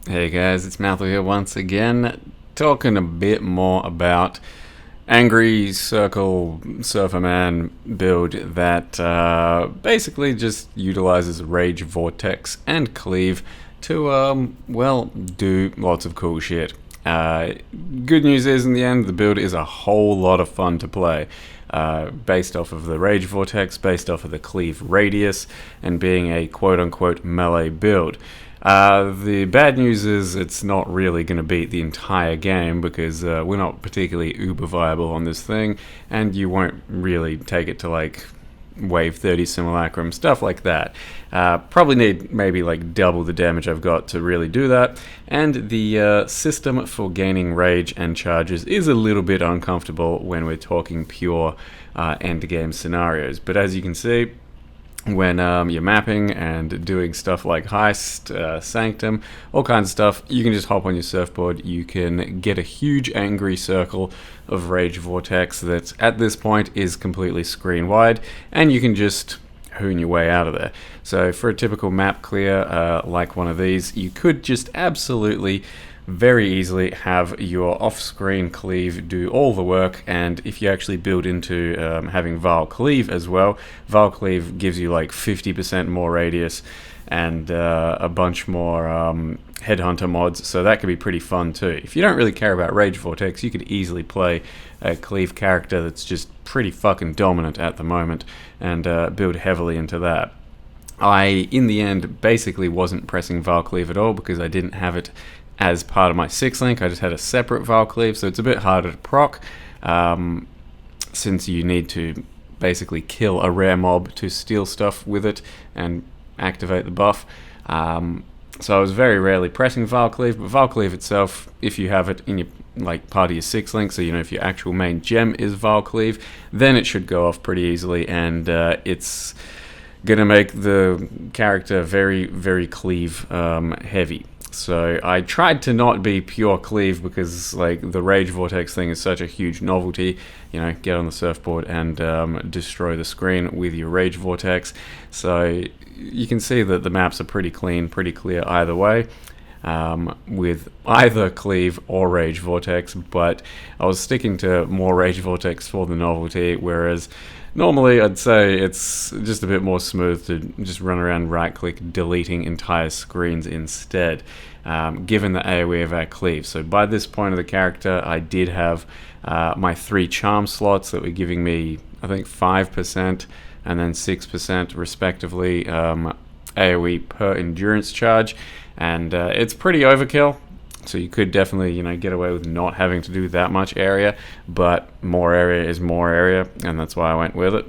Hey guys, it's Malthus here once again, talking a bit more about Angry Circle Surferman build that basically just utilizes Rage, Vortex, and Cleave to, well, do lots of cool shit. Good news is, in the end, the build is a whole lot of fun to play. Based off of the Rage Vortex, based off of the Cleave Radius, and being a quote-unquote melee build. The bad news is it's not really going to beat the entire game because we're not particularly uber viable on this thing, and you won't really take it to like wave 30 simulacrum, stuff like that. Probably need maybe like double the damage I've got to really do that, and the system for gaining rage and charges is a little bit uncomfortable when we're talking pure end game scenarios, but as you can see, when you're mapping and doing stuff like Heist, Sanctum, all kinds of stuff, you can just hop on your surfboard, you can get a huge angry circle of Rage Vortex that at this point is completely screen wide, and you can just hoon your way out of there. So for a typical map clear like one of these, you could just absolutely very easily have your off-screen Cleave do all the work, and if you actually build into having Val Cleave as well, Val Cleave gives you like 50% more radius and a bunch more Headhunter mods, so that could be pretty fun too. If you don't really care about Rage Vortex, you could easily play a Cleave character that's just pretty fucking dominant at the moment and build heavily into that. I, in the end, basically wasn't pressing Val Cleave at all because I didn't have it as part of my 6-link. I just had a separate Val Cleave, so it's a bit harder to proc since you need to basically kill a rare mob to steal stuff with it and activate the buff. So I was very rarely pressing Val Cleave, but Val Cleave itself, if you have it in your like part of your 6-link, so you know if your actual main gem is Val Cleave, then it should go off pretty easily, and it's gonna make the character very, very Cleave heavy. So I tried to not be pure Cleave because like the Rage Vortex thing is such a huge novelty. You know, get on the surfboard and destroy the screen with your Rage Vortex. So you can see that the maps are pretty clean, pretty clear either way, with either Cleave or Rage Vortex, but I was sticking to more Rage Vortex for the novelty, whereas normally I'd say it's just a bit more smooth to just run around right-click deleting entire screens instead, given the AoE of our Cleave. So by this point of the character, I did have my 3 charm slots that were giving me, I think, 5% and then 6% respectively AoE per endurance charge, and it's pretty overkill. So you could definitely, you know, get away with not having to do that much area, but more area is more area, and that's why I went with it.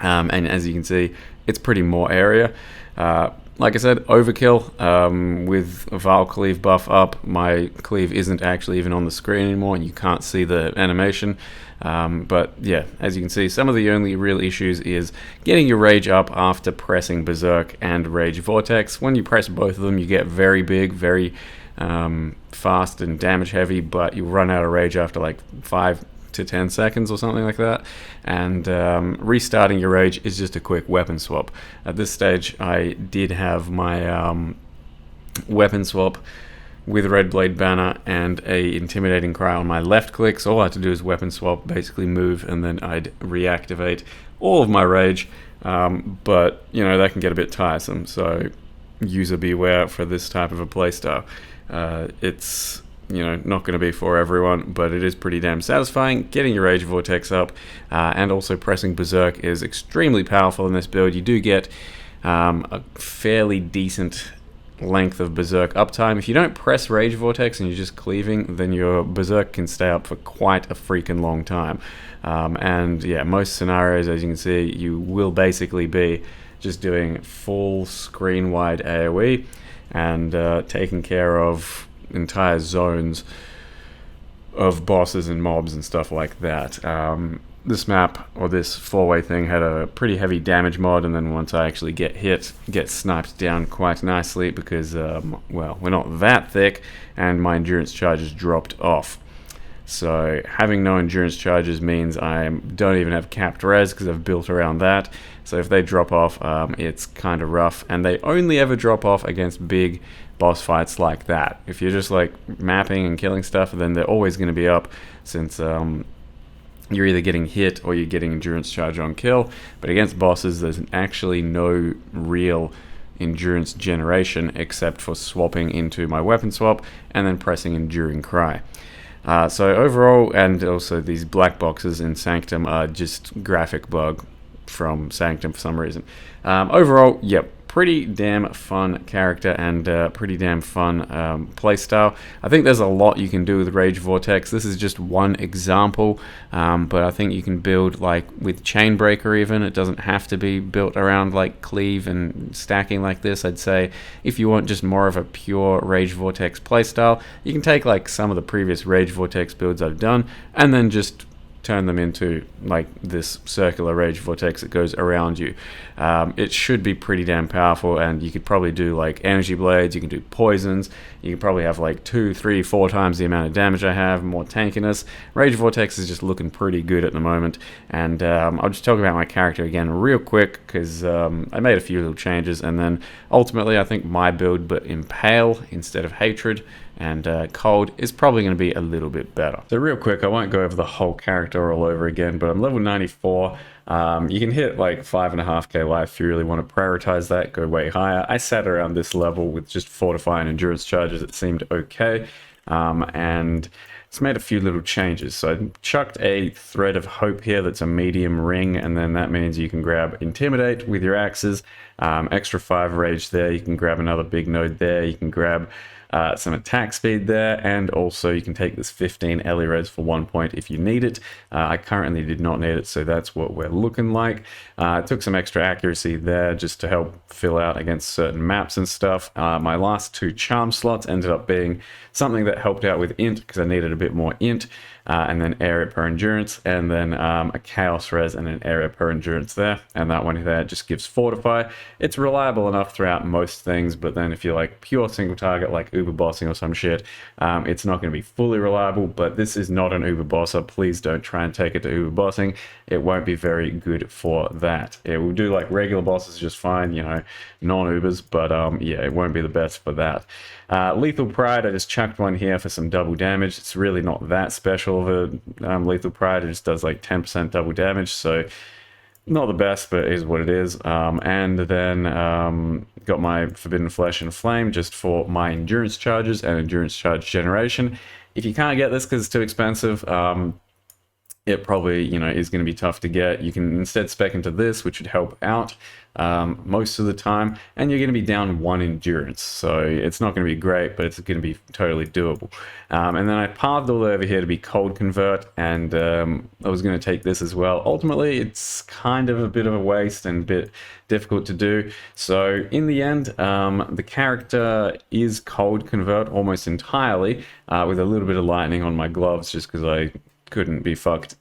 And as you can see, it's pretty more area. Like I said, overkill. With Val Cleave buff up, my Cleave isn't actually even on the screen anymore, and you can't see the animation. But yeah, as you can see, some of the only real issues is getting your Rage up after pressing Berserk and Rage Vortex. When you press both of them, you get very big, very fast and damage heavy, but you run out of rage after like 5 to 10 seconds or something like that, and restarting your rage is just a quick weapon swap. At this stage I did have my weapon swap with Red Blade Banner and a Intimidating Cry on my left click, so all I had to do is weapon swap, basically move, and then I'd reactivate all of my rage, but you know, that can get a bit tiresome, so user beware for this type of a playstyle. It's, you know, not going to be for everyone, but it is pretty damn satisfying. Getting your Rage Vortex up and also pressing Berserk is extremely powerful in this build. You do get a fairly decent length of Berserk uptime. If you don't press Rage Vortex and you're just cleaving, then your Berserk can stay up for quite a freaking long time. And yeah, most scenarios, as you can see, you will basically be just doing full screen wide AoE and taking care of entire zones of bosses and mobs and stuff like that. This map, or this 4-way thing, had a pretty heavy damage mod, and then once I actually get hit, get sniped down quite nicely because, well, we're not that thick, and my endurance charges dropped off. So having no endurance charges means I don't even have capped res because I've built around that. So if they drop off, it's kind of rough, and they only ever drop off against big boss fights like that. If you're just like mapping and killing stuff, then they're always going to be up, since you're either getting hit or you're getting endurance charge on kill. But against bosses, there's actually no real endurance generation except for swapping into my weapon swap and then pressing Enduring Cry. So overall, and also these black boxes in Sanctum are just graphic bug from Sanctum for some reason. Overall, yep, pretty damn fun character and pretty damn fun playstyle. I think there's a lot you can do with Rage Vortex. This is just one example, but I think you can build like with Chainbreaker even. It doesn't have to be built around like Cleave and stacking like this. I'd say if you want just more of a pure Rage Vortex playstyle, you can take like some of the previous Rage Vortex builds I've done and then just turn them into like this circular Rage Vortex that goes around you. It should be pretty damn powerful, and you could probably do like energy blades, you can do poisons, you can probably have like 2, 3, 4 times the amount of damage I have, more tankiness. Rage Vortex is just looking pretty good at the moment, and I'll just talk about my character again real quick because I made a few little changes, and then ultimately I think my build, but Impale instead of Hatred and Cold, is probably going to be a little bit better. So real quick, I won't go over the whole character all over again, but I'm level 94. You can hit like 5.5k life if you really want to prioritize that, go way higher. I sat around this level with just Fortify and Endurance charges. It seemed okay, and it's made a few little changes. So I chucked a Thread of Hope here that's a medium ring, and then that means you can grab Intimidate with your axes, extra 5 rage there, you can grab another big node there, you can grab some attack speed there, and also you can take this 15 Ellie res for 1 point if you need it. I currently did not need it, so that's what we're looking like. It took some extra accuracy there just to help fill out against certain maps and stuff. My last 2 charm slots ended up being something that helped out with int because I needed a bit more int, and then area per endurance, and then a chaos res and an area per endurance there, and that one there just gives Fortify. It's reliable enough throughout most things, but then if you're like pure single target like uber bossing or some shit, it's not going to be fully reliable. But this is not an uber bosser. Please don't try and take it to uber bossing. It won't be very good for that. It will do like regular bosses just fine, you know, non-ubers, but yeah, it won't be the best for that. Lethal Pride, I just chucked one here for some double damage. It's really not that special of a Lethal Pride. It just does like 10% double damage, so not the best, but it is what it is. And then got my Forbidden Flesh and Flame just for my endurance charges and endurance charge generation. If you can't get this because it's too expensive, it probably, you know, is going to be tough to get. You can instead spec into this, which would help out most of the time, and you're going to be down 1 endurance, so it's not going to be great, but it's going to be totally doable. And then I pathed all over here to be Cold Convert, and I was going to take this as well. Ultimately, it's kind of a bit of a waste and a bit difficult to do, so in the end, the character is Cold Convert almost entirely, with a little bit of lightning on my gloves just because I couldn't be fucked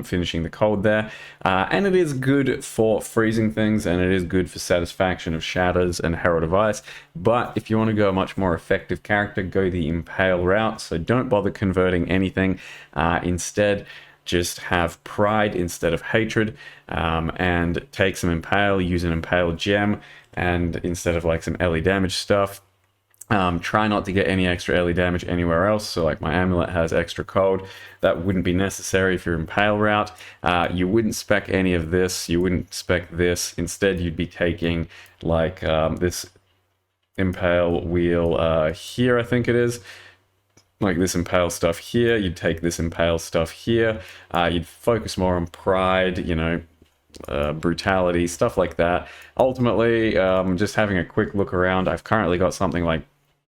finishing the cold there, and it is good for freezing things, and it is good for satisfaction of shatters and Herald of Ice. But if you want to go a much more effective character, go the Impale route, so don't bother converting anything. Instead, just have Pride instead of Hatred, and take some Impale, use an Impale gem, and instead of like some Ellie damage stuff, try not to get any extra early damage anywhere else. So like my amulet has extra cold. That wouldn't be necessary if you're in Pale route. You wouldn't spec any of this. You wouldn't spec this. Instead, you'd be taking like this Impale wheel here, I think it is. Like this Impale stuff here. You'd take this Impale stuff here. You'd focus more on Pride, you know, brutality, stuff like that. Ultimately, just having a quick look around, I've currently got something like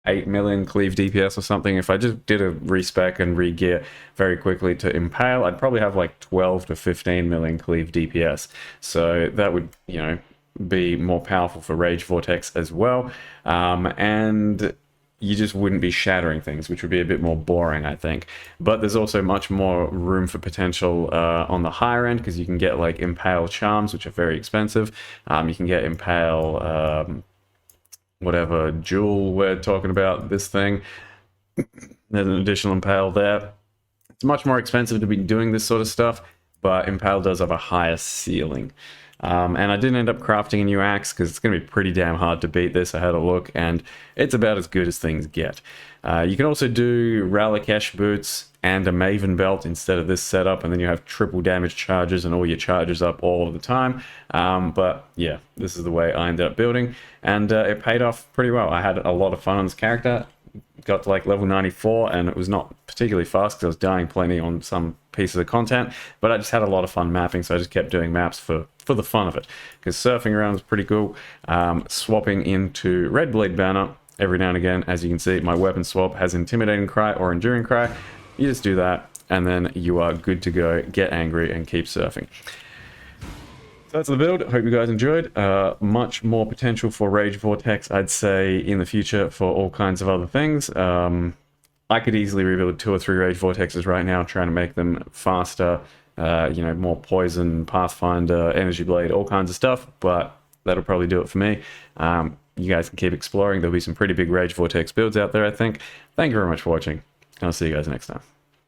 8 million Cleave DPS or something. If I just did a respec and re-gear very quickly to Impale, I'd probably have like 12 to 15 million Cleave DPS. So that would, you know, be more powerful for Rage Vortex as well. And you just wouldn't be shattering things, which would be a bit more boring, I think. But there's also much more room for potential on the higher end, because you can get like Impale Charms, which are very expensive. You can get Impale, whatever jewel we're talking about, this thing. There's an additional Impale there. It's much more expensive to be doing this sort of stuff, but Impale does have a higher ceiling. And I didn't end up crafting a new axe because it's going to be pretty damn hard to beat this. I had a look, and it's about as good as things get. You can also do Ralakesh boots and a Maven belt instead of this setup, and then you have triple damage charges and all your charges up all of the time. But yeah, this is the way I ended up building, and it paid off pretty well. I had a lot of fun on this character. Got to like level 94, and it was not particularly fast because I was dying plenty on some pieces of content, but I just had a lot of fun mapping, so I just kept doing maps for the fun of it, because surfing around was pretty cool. Swapping into Red Bleed Banner every now and again. As you can see, my weapon swap has Intimidating Cry or Enduring Cry. You just do that, and then you are good to go. Get angry and keep surfing. So that's the build. Hope you guys enjoyed. Much more potential for Rage Vortex, I'd say, in the future for all kinds of other things. I could easily rebuild 2 or 3 Rage Vortexes right now, trying to make them faster, you know, more Poison, Pathfinder, Energy Blade, all kinds of stuff, but that'll probably do it for me. You guys can keep exploring. There'll be some pretty big Rage Vortex builds out there, I think. Thank you very much for watching. I'll see you guys next time.